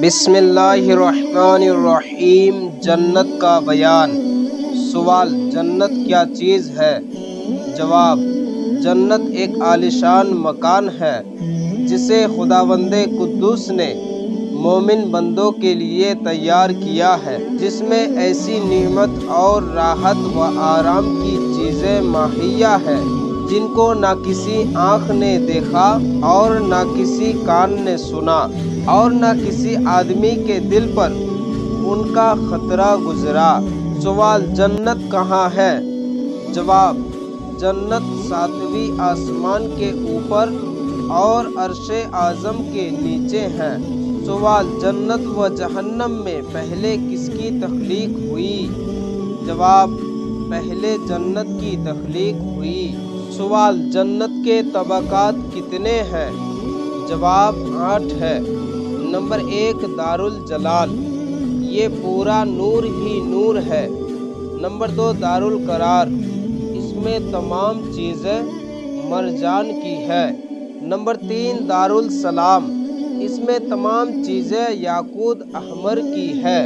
بسم اللہ الرحمن الرحیم۔ جنت کا بیان۔ سوال: جنت کیا چیز ہے؟ جواب: جنت ایک عالیشان مکان ہے جسے خداوند قدوس نے مومن بندوں کے لیے تیار کیا ہے، جس میں ایسی نعمت اور راحت و آرام کی چیزیں مہیا ہیں جن کو نہ کسی آنکھ نے دیکھا اور نہ کسی کان نے سنا اور نہ کسی آدمی کے دل پر ان کا خطرہ گزرا۔ سوال: جنت کہاں ہے؟ جواب: جنت 7ویں آسمان کے اوپر اور عرش اعظم کے نیچے ہے۔ سوال: جنت و جہنم میں پہلے کس کی تخلیق ہوئی؟ جواب: پہلے جنت کی تخلیق ہوئی۔ سوال: جنت کے طبقات کتنے ہیں؟ جواب: 8 ہے۔ نمبر 1، دارالجلال، یہ پورا نور ہی نور ہے۔ نمبر 2، دارالقرار، اس میں تمام چیزیں مرجان کی ہے۔ نمبر 3، دارالسلام، اس میں تمام چیزیں یاقوت احمر کی ہے۔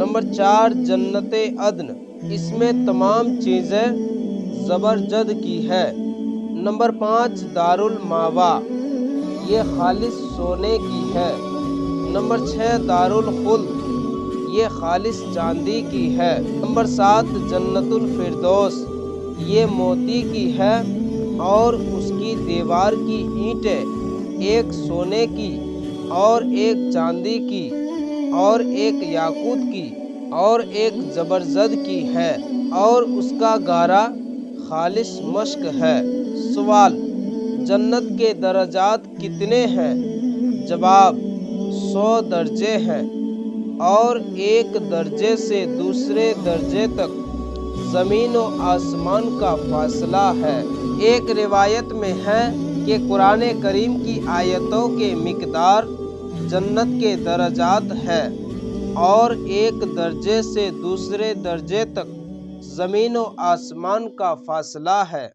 نمبر 4، جنت عدن، اس میں تمام چیزیں زبرجد کی ہے۔ نمبر 5، دارالماوا، یہ خالص سونے کی ہے۔ نمبر 6، دارالخلد، یہ خالص چاندی کی ہے۔ نمبر 7، جنت الفردوس، یہ موتی کی ہے اور اس کی دیوار کی اینٹیں ایک سونے کی اور ایک چاندی کی اور ایک یاقوت کی اور ایک زبرجد کی ہے اور اس کا گارا خالص مشک ہے۔ سوال: جنت کے درجات کتنے ہیں؟ جواب: 100 درجے ہیں اور ایک درجے سے دوسرے درجے تک زمین و آسمان کا فاصلہ ہے۔ ایک روایت میں ہے کہ قرآن کریم کی آیتوں کے مقدار جنت کے درجات ہے اور ایک درجے سے دوسرے درجے تک زمین و آسمان کا فاصلہ ہے۔